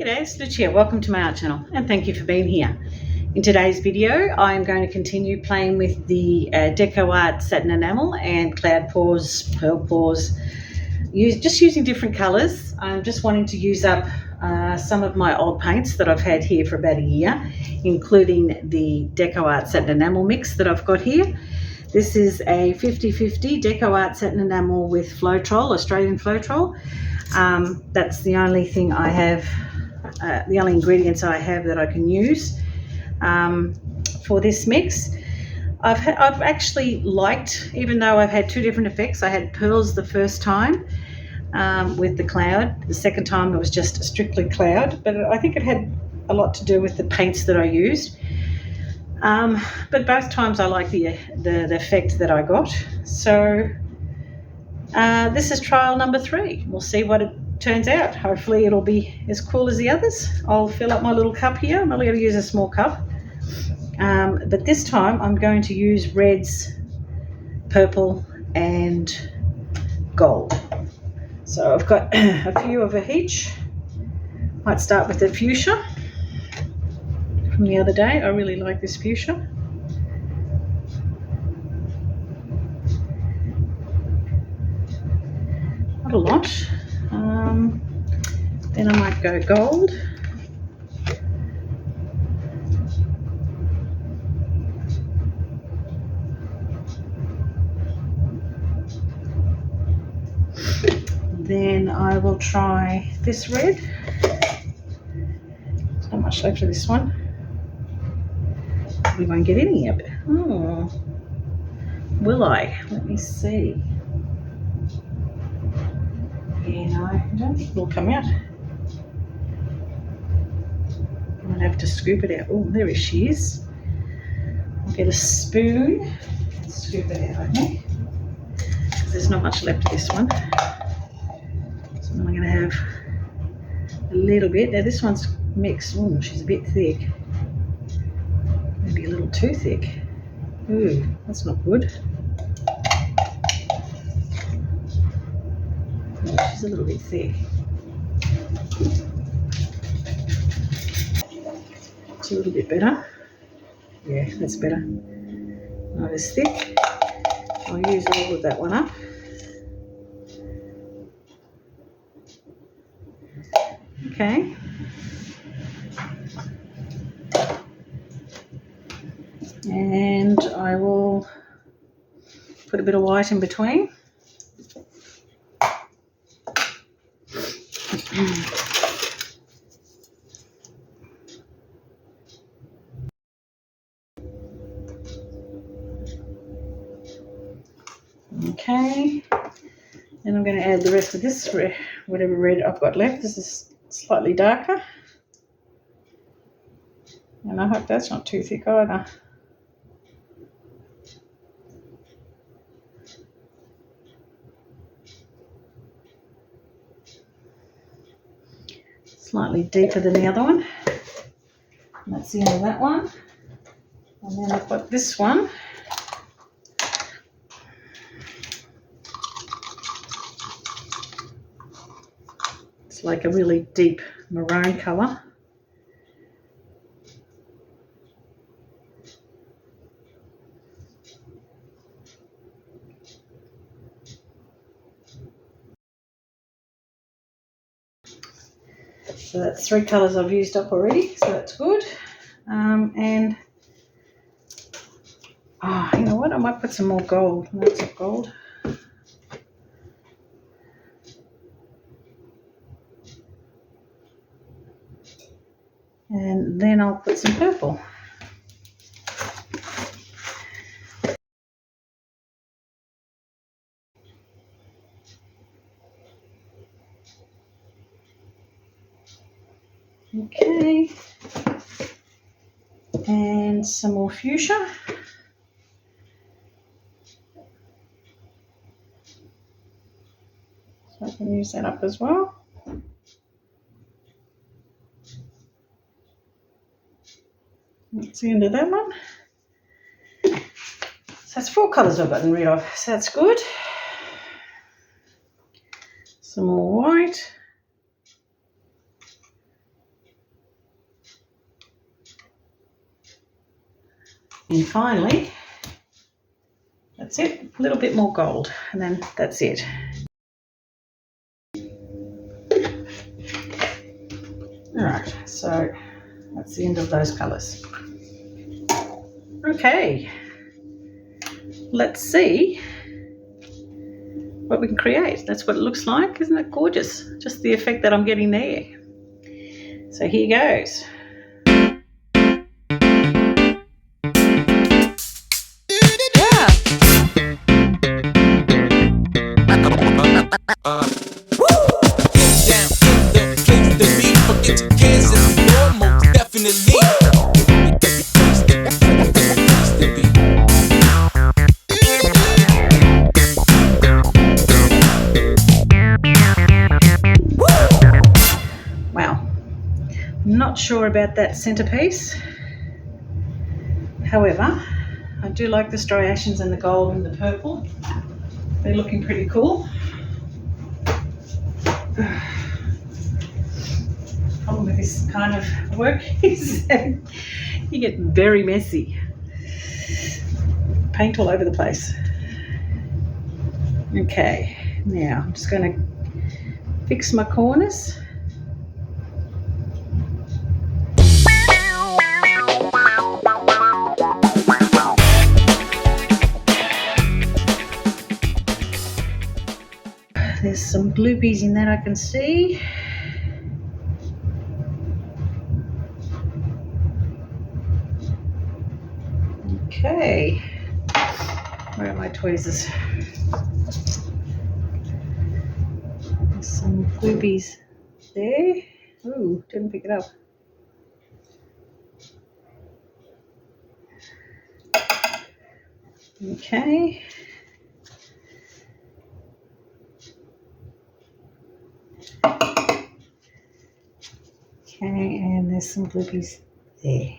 G'day, it's Lucia. Welcome to my art channel and thank you for being here. In today's video, I'm going to continue playing with the Decoart Satin Enamel and Cloud Pours, Pearl Pours, just using different colours. I'm just wanting to use up some of my old paints that I've had here for about a year, including the Decoart Satin Enamel mix that I've got here. This is a 50-50 Decoart Satin Enamel with Floetrol, Australian Floetrol. That's the only thing I have, the only ingredients I have that I can use for this mix. I've actually liked, even though I've had two different effects. I had pearls the first time with the cloud. The second time it was just strictly cloud, but I think it had a lot to do with the paints that I used. But both times I like the effect that I got. So this is trial number 3. We'll see what it turns out. Hopefully it'll be as cool as the others. I'll fill up my little cup here. I'm only going to use a small cup. But this time I'm going to use reds, purple and gold. So I've got a few of each. Might start with the fuchsia from the other day. I really like this fuchsia. Not a lot. Then I might go gold. Then I will try this red. There's not much left of this one. We won't get any of it. Oh, will I? Let me see. Yeah, no, I don't think it'll come out. I might have to scoop it out. Oh, there she is. I'll get a spoon and scoop it out, okay? There's not much left of this one. So I'm going to have a little bit. Now this one's mixed. Oh, she's a bit thick. Maybe a little too thick. Ooh, that's not good. Oh, she's a little bit thick. It's a little bit better. Yeah, that's better. Not as thick. I'll use all of that one up. Okay. And I will put a bit of white in between. Okay, and I'm going to add the rest of this, whatever red I've got left. This is slightly darker, and I hope that's not too thick either. Slightly deeper than the other one. And that's the end of that one. And then I've got this one. It's like a really deep maroon colour. So that's 3 colours I've used up already, so that's good. And you know what? I might put some more gold. Lots of gold. And then I'll put some purple. Okay, and some more fuchsia. So I can use that up as well. That's the end of that one. So that's 4 colours I've gotten rid of, so that's good. Some more white. And finally, that's it, a little bit more gold, and then that's it. All right, so that's the end of those colours. Okay, let's see what we can create. That's what it looks like. Isn't that gorgeous? Just the effect that I'm getting there. So here goes. Wow, not sure about that centerpiece. However, I do like the striations and the gold and the purple. They're looking pretty cool. Problem with this kind of work is that you get very messy. Paint all over the place. Okay, now I'm just going to fix my corners. There's some gloopies in that I can see. Okay, where are my tweezers? There's some gloopies there. Ooh, didn't pick it up. Okay. Okay, and there's some gloopies there.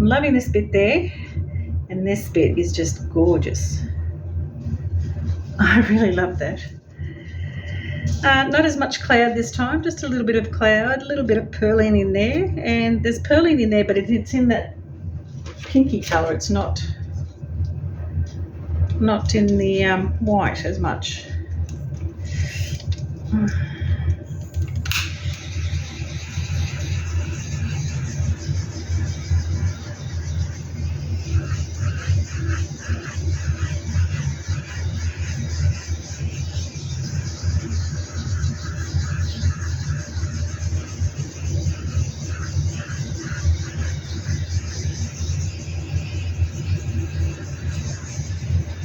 I'm loving this bit there, and this bit is just gorgeous. I really love that. Not as much cloud this time, just a little bit of cloud, a little bit of purline in there, and there's purline in there, but it's in that pinky colour. It's not in the white as much.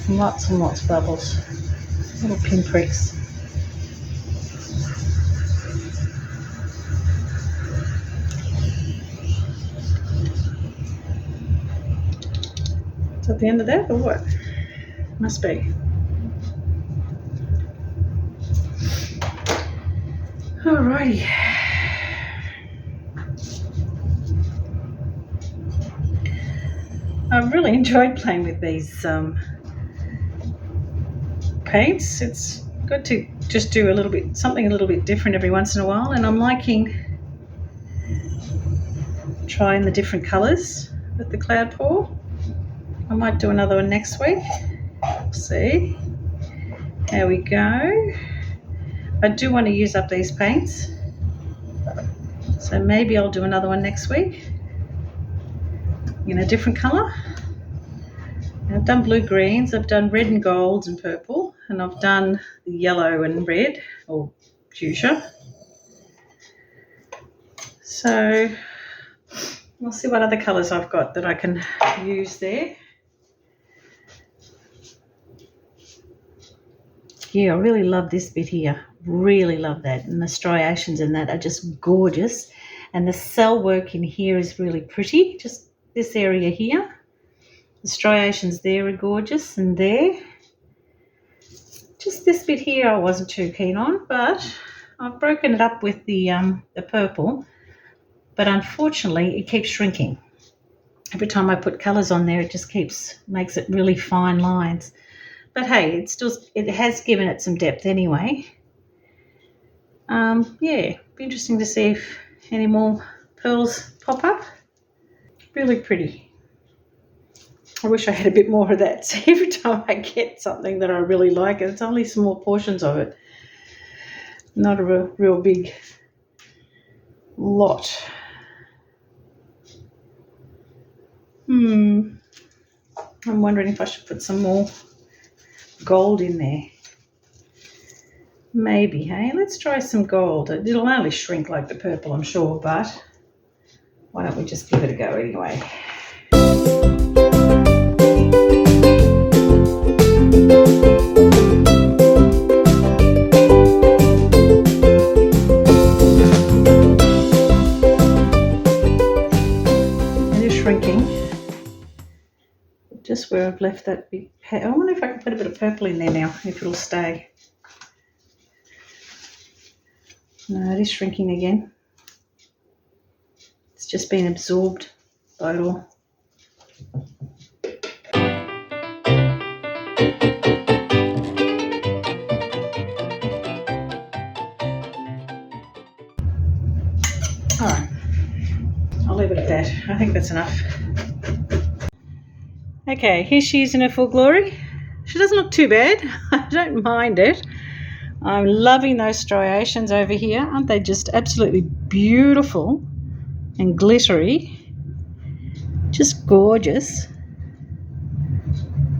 Lots and lots of bubbles, little pinpricks. Is that the end of that or what? Must be. Alrighty. I've really enjoyed playing with these paints. It's good to just do something a little bit different every once in a while, and I'm liking trying the different colours with the cloud pour. I might do another one next week. We'll see how we go. I do want to use up these paints, so maybe I'll do another one next week in a different colour. I've done blue greens, I've done red and golds and purple, and I've done the yellow and red, or fuchsia. So we'll see what other colours I've got that I can use there. Yeah, I really love this bit here. Really love that. And the striations in that are just gorgeous. And the cell work in here is really pretty. Just this area here. The striations there are gorgeous, and there. Just this bit here I wasn't too keen on, but I've broken it up with the purple. But unfortunately, it keeps shrinking. Every time I put colours on there, it just makes it really fine lines. But hey, it has given it some depth anyway. Yeah, be interesting to see if any more pearls pop up. Really pretty. I wish I had a bit more of that. So every time I get something that I really like, and it's only small portions of it, not a real big lot. I'm wondering if I should put some more gold in there. Maybe, hey? Let's try some gold. It'll only shrink like the purple, I'm sure, but why don't we just give it a go anyway? It is shrinking. Just where I've left that big. I wonder if I can put a bit of purple in there now, if it'll stay. No, it is shrinking again. It's just been absorbed by it all. Alright, I'll leave it at that. I think that's enough. Okay, here she is in her full glory. She doesn't look too bad. I don't mind it. I'm loving those striations over here. Aren't they just absolutely beautiful and glittery? Just gorgeous.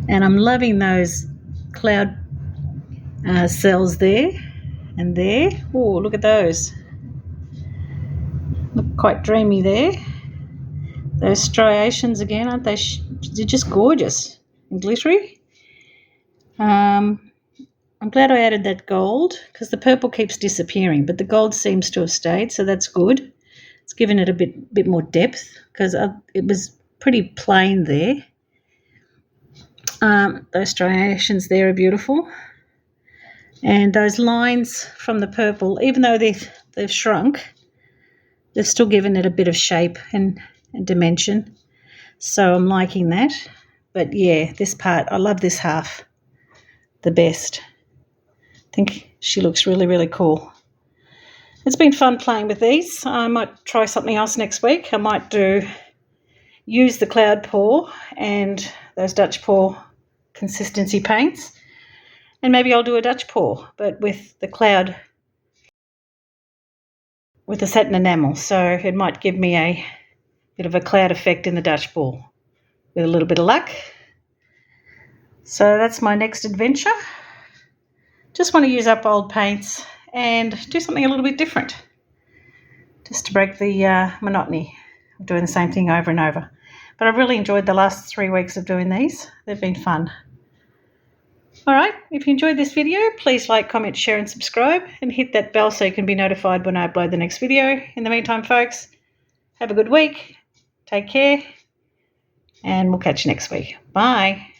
And I'm loving those cloud cells there and there. Oh, look at those. Look quite dreamy there. Those striations again, aren't they? They're just gorgeous and glittery. I'm glad I added that gold because the purple keeps disappearing, but the gold seems to have stayed, so that's good. It's given it a bit more depth because it was pretty plain there. Those striations there are beautiful. And those lines from the purple, even though they've shrunk, they've still given it a bit of shape and dimension. So I'm liking that. But yeah, this part, I love this half the best. I think she looks really, really cool. It's been fun playing with these. I might try something else next week. I might use the cloud pour and those Dutchpour consistency paints. And maybe I'll do a Dutchpour, but with the cloud, with the satin enamel. So it might give me a bit of a cloud effect in the Dutchpour with a little bit of luck. So that's my next adventure. Just want to use up old paints and do something a little bit different, just to break the monotony of doing the same thing over and over. But I've really enjoyed the last 3 weeks of doing these. They've been fun. All right, if you enjoyed this video, please like, comment, share and subscribe, and hit that bell so you can be notified when I upload the next video. In the meantime, folks, have a good week, take care, and we'll catch you next week. Bye.